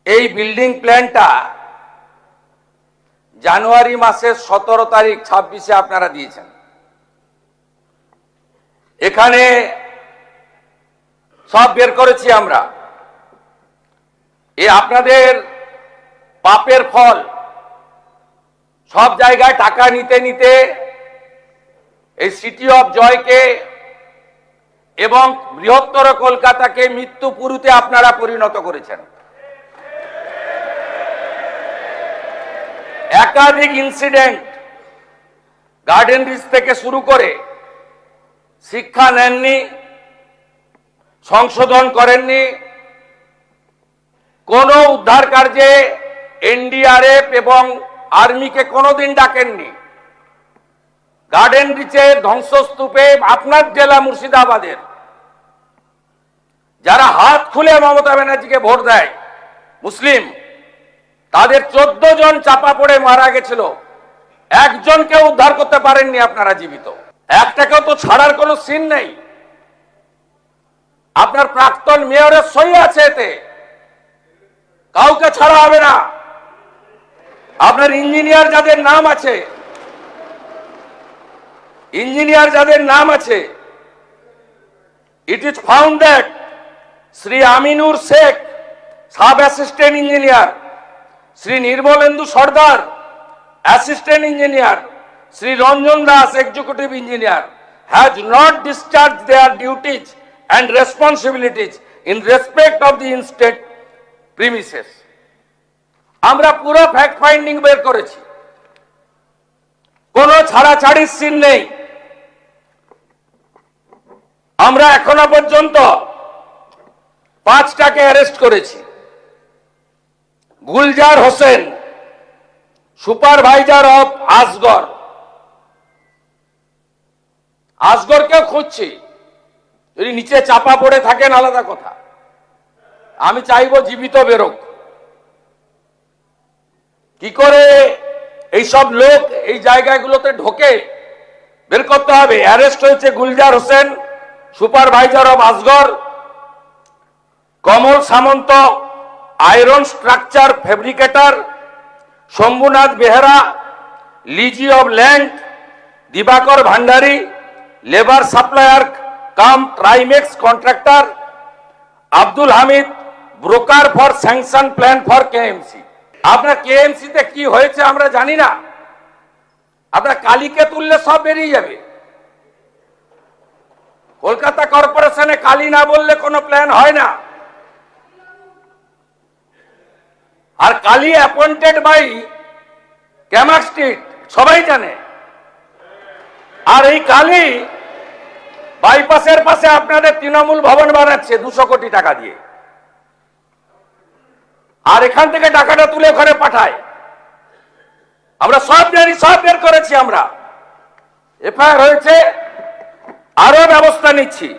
এই বিল্ডিং প্ল্যানটা জানুয়ারি মাসের 17 তারিখ 26-এ আপনারা দিয়েছেন। এখানে সব বের করেছি আমরা। এই আপনাদের পাপের ফল, সব জায়গায় টাকা নিতে নিতে এই সিটি অফ জয়কে এবং বৃহত্তর কলকাতাকে মৃত্যুপুরীতে আপনারা পরিণত করেছেন। একাধিক ইনসিডেন্ট, গার্ডেন রিচ থেকে শুরু করে শিক্ষা নেননি, সংশোধন করেননি, কোন উদ্ধার কার্যে এনডিআরএফ এবং আর্মিকে কোনোদিন ডাকেননি। গার্ডেন রিচে ধ্বংসস্তূপে আপনার জেলা মুর্শিদাবাদের যারা হাত খুলে মমতা ব্যানার্জিকে ভোট দেয় মুসলিম, তাদের 14 জন চাপা পড়ে মারা গেছিল, একজনকে উদ্ধার করতে পারেননি আপনারা জীবিত। একটাকেও তো ছাড়ার কোনো সিন নেই। আপনার প্রাক্তন মেয়রের সই আছে এতে, কাউকে ছাড়া হবে না। আপনার ইঞ্জিনিয়ার যাদের নাম আছে, it is found that Sri Aminur Sheikh, Sub Assistant Engineer, Sri Nirmalendu Sardar, Assistant Engineer, Sri Ranjan Das, Executive Engineer, has not discharged their duties and responsibilities in respect of the estate premises. আমরা পুরো fact finding বের করেছি, কোনো ছাড়াছাড়ির scene নেই। আমরা এখনো পর্যন্ত 5টাকে arrest করেছি। গুলজার হোসেন, সুপারভাইজার অফ আসগরকেও খুঁজছি। যদি নিচে চাপা পড়ে থাকেন আলাদা কথা, আমি চাইবো জীবিত বেরোক। কি করে এইসব লোক এই জায়গাগুলোতে ঢোকে বের করতে হবে। অ্যারেস্ট হয়েছে Gulzar Hossain, supervisor of Asgar; Kamal Samanta, iron structure fabricator; Shambhunath Behera, lessee of land; Dibakar Bhandari, labour supplier cum Trimex contractor; Abdul Hamid, broker for sanction plan for KMC. আপনার কেএমসিতে কি হয়েছে আমরা জানি না, আপনার কালীকে তুললে সব বেরিয়ে যাবে। কলকাতা কর্পোরেশনে কালী না বললে কোনো প্ল্যান হয় না। আর Kali appointed by Camac Street, সবাই জানে। আর এই কালী বাইপাসের পাশে আপনাদের তৃণমূল ভবন বানাচ্ছে 200 কোটি টাকা দিয়ে, আর এখান থেকে টাকাটা তুলে ওখানে পাঠায়। আমরা সব জানি, সব বের করেছি আমরা। এফআইআর হয়েছে, আরো ব্যবস্থা নিচ্ছি।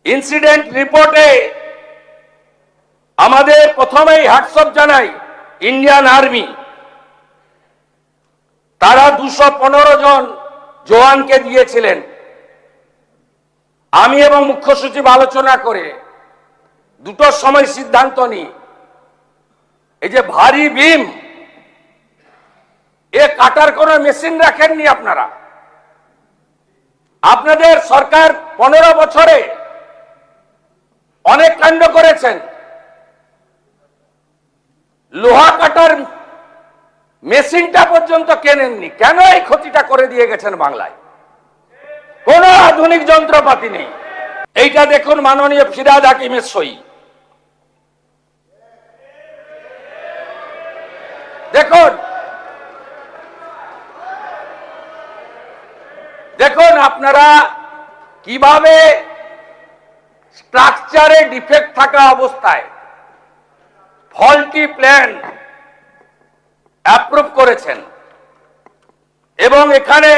ইনসিডেন্ট রিপোর্টে আমাদের প্রথমেই হ্যাটসঅপ জানাই ইন্ডিয়ান আর্মি। তারা 215 জন জওয়ানকে দিয়েছিলেন। আমি এবং মুখ্য সচিব আলোচনা করে 2টোর সময় সিদ্ধান্ত নিই, এই যে ভারী বিম, এ কাটার কোন মেশিন রাখেননি আপনারা। আপনাদের সরকার 15 বছরে অনেক কাণ্ড করেছেন। লোহা কাটার মেশিনটা পর্যন্ত কেনেননি। কেন এই ক্ষতিটা করে দিয়ে গেছেন বাংলায়? কোন আধুনিক যন্ত্রপাতি নেই। এইটা দেখুন মাননীয় ফিরহাদ হাকিমের সই। দেখুন, দেখুন আপনারা কিভাবে স্ট্রাকচারে ডিফেক্ট থাকা অবস্থায় ফল্টি প্ল্যান অ্যাপ্রুভ করেছেন। এবং এখানে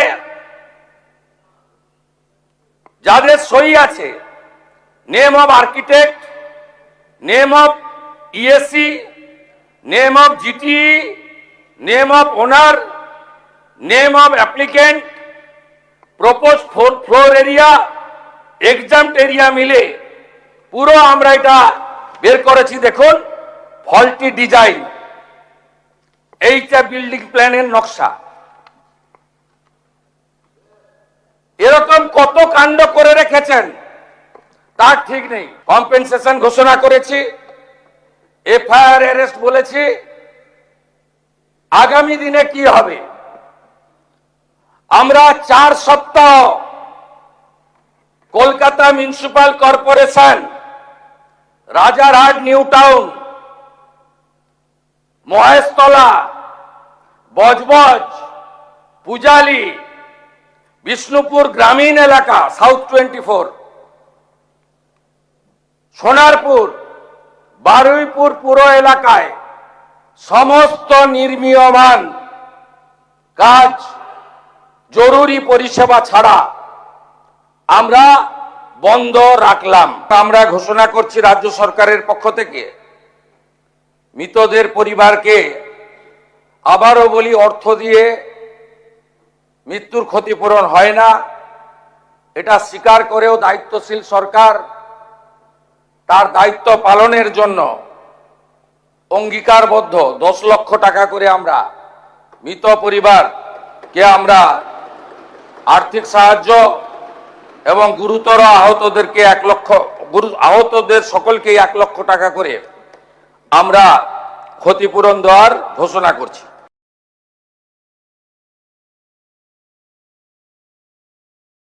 যাদের সই আছে, name of architect, name of EAC, name of GTE, name of owner, name of applicant, propose floor area, exempt area মিলে পুরো আমরা এটা বের করেছি। দেখুন, ফল্টি ডিজাইন, এইটা বিল্ডিং প্ল্যানের নকশা। এরকম কত কাণ্ড করে রেখেছেন তার ঠিক নেই। কম্পেনসেশন ঘোষণা করেছি, এফআইআর অ্যারেস্ট বলেছি, আগামী দিনে কি হবে? আমরা 4 সপ্তাহ Kolkata municipal corporation, Rajarhat new town, Maheshtala, Budge Budge, Pujali, Bishnupur গ্রামীণ এলাকা, সাউথ 24, সোনারপুর, বারুইপুর পুরো এলাকায় সমস্ত নির্মীয়মান কাজ, জরুরি পরিষেবা ছাড়া আমরা বন্ধ রাখলাম। আমরা ঘোষণা করছি রাজ্য সরকারের পক্ষ থেকে, মৃতদের পরিবারকে আবারও বলি, অর্থ দিয়ে মৃত্যুর ক্ষতিপূরণ হয় না। এটা স্বীকার করেও দায়িত্বশীল সরকার তার দায়িত্ব পালনের জন্য অঙ্গীকারবদ্ধ। 10 লক্ষ টাকা করে আমরা মৃত পরিবারকে আমরা আর্থিক সাহায্য এবং গুরুতর আহতদেরকে 1 লক্ষ, আহতদের সকলকে 1 লক্ষ টাকা করে আমরা ক্ষতিপূরণ দেওয়ার ঘোষণা করছি।